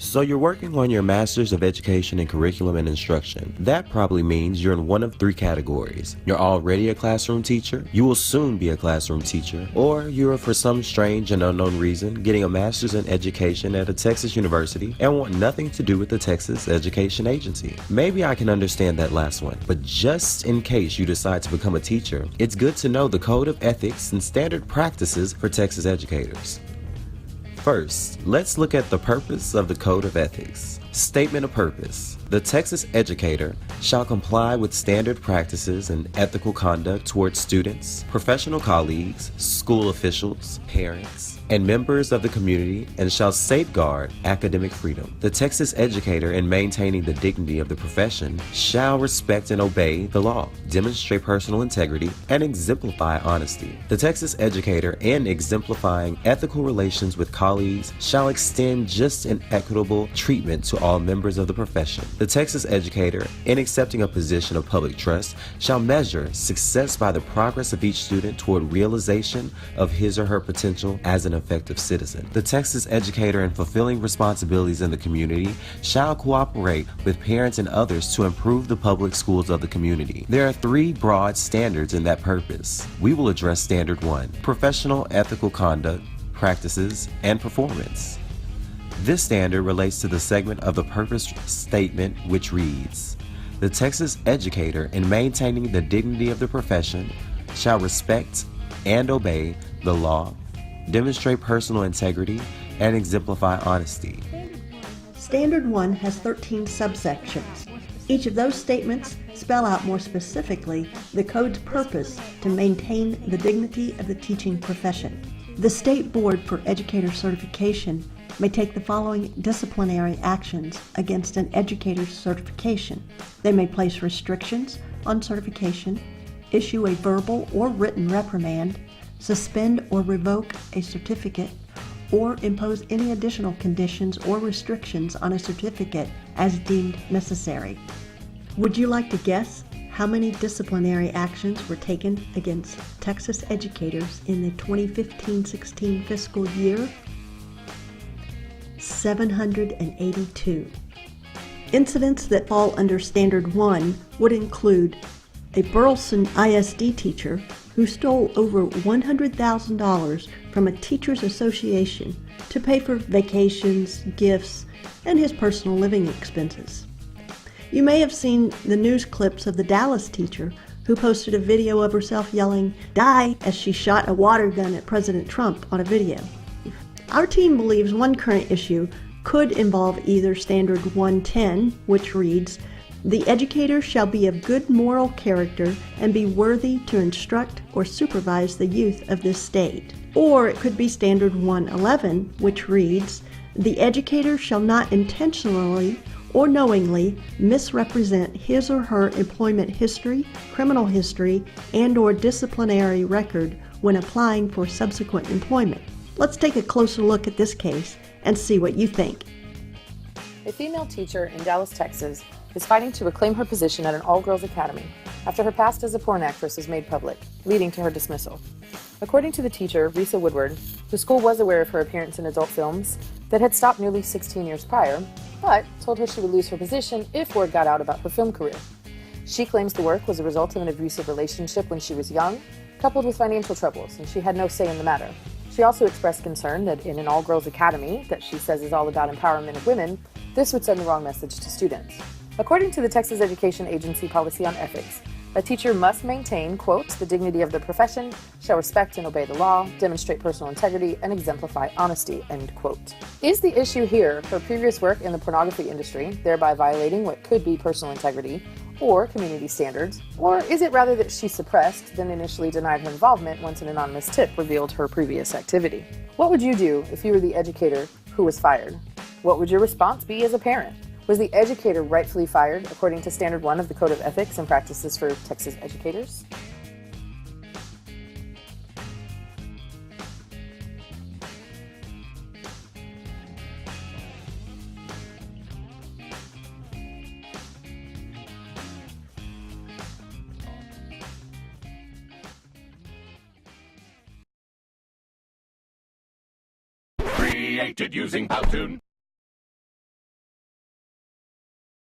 So you're working on your Master's of Education in Curriculum and Instruction. That probably means you're in one of three categories. You're already a classroom teacher, you will soon be a classroom teacher, or you're, for some strange and unknown reason, getting a Master's in Education at a Texas university and want nothing to do with the Texas Education Agency. Maybe I can understand that last one, but just in case you decide to become a teacher, it's good to know the Code of Ethics and Standard Practices for Texas educators. First, let's look at the purpose of the Code of Ethics. Statement of purpose. The Texas educator shall comply with standard practices and ethical conduct towards students, professional colleagues, school officials, parents, and members of the community, and shall safeguard academic freedom. The Texas educator, in maintaining the dignity of the profession, shall respect and obey the law, demonstrate personal integrity, and exemplify honesty. The Texas educator, in exemplifying ethical relations with colleagues, shall extend just and equitable treatment to all members of the profession. The Texas educator, in accepting a position of public trust, shall measure success by the progress of each student toward realization of his or her potential as an effective citizen. The Texas educator, in fulfilling responsibilities in the community, shall cooperate with parents and others to improve the public schools of the community. There are three broad standards in that purpose. We will address Standard 1, professional ethical conduct, practices, and performance. This standard relates to the segment of the purpose statement which reads, "The Texas educator, in maintaining the dignity of the profession, shall respect and obey the law, demonstrate personal integrity, and exemplify honesty." Standard 1 has 13 subsections. Each of those statements spell out more specifically the Code's purpose to maintain the dignity of the teaching profession. The State Board for Educator Certification may take the following disciplinary actions against an educator's certification. They may place restrictions on certification, issue a verbal or written reprimand, suspend or revoke a certificate, or impose any additional conditions or restrictions on a certificate as deemed necessary. Would you like to guess how many disciplinary actions were taken against Texas educators in the 2015-16 fiscal year? 782. Incidents that fall under Standard 1 would include a Burleson ISD teacher who stole over $100,000 from a teachers association to pay for vacations, gifts, and his personal living expenses. You may have seen the news clips of the Dallas teacher who posted a video of herself yelling, "Die," as she shot a water gun at President Trump on a video. Our team believes one current issue could involve either Standard 110, which reads, "The educator shall be of good moral character and be worthy to instruct or supervise the youth of this state." Or it could be Standard 111, which reads, "The educator shall not intentionally or knowingly misrepresent his or her employment history, criminal history, and/or disciplinary record when applying for subsequent employment." Let's take a closer look at this case and see what you think. A female teacher in Dallas, Texas, is fighting to reclaim her position at an all-girls academy after her past as a porn actress was made public, leading to her dismissal. According to the teacher, Risa Woodward, the school was aware of her appearance in adult films that had stopped nearly 16 years prior, but told her she would lose her position if word got out about her film career. She claims the work was a result of an abusive relationship when she was young, coupled with financial troubles, and she had no say in the matter. She also expressed concern that in an all-girls academy that she says is all about empowerment of women, this would send the wrong message to students. According to the Texas Education Agency Policy on Ethics, a teacher must maintain, quote, "the dignity of the profession, shall respect and obey the law, demonstrate personal integrity, and exemplify honesty," end quote. Is the issue here her previous work in the pornography industry, thereby violating what could be personal integrity or community standards? Or is it rather that she suppressed, then initially denied her involvement once an anonymous tip revealed her previous activity? What would you do if you were the educator who was fired? What would your response be as a parent? Was the educator rightfully fired according to Standard 1 of the Code of Ethics and Practices for Texas Educators? Created using Powtoon.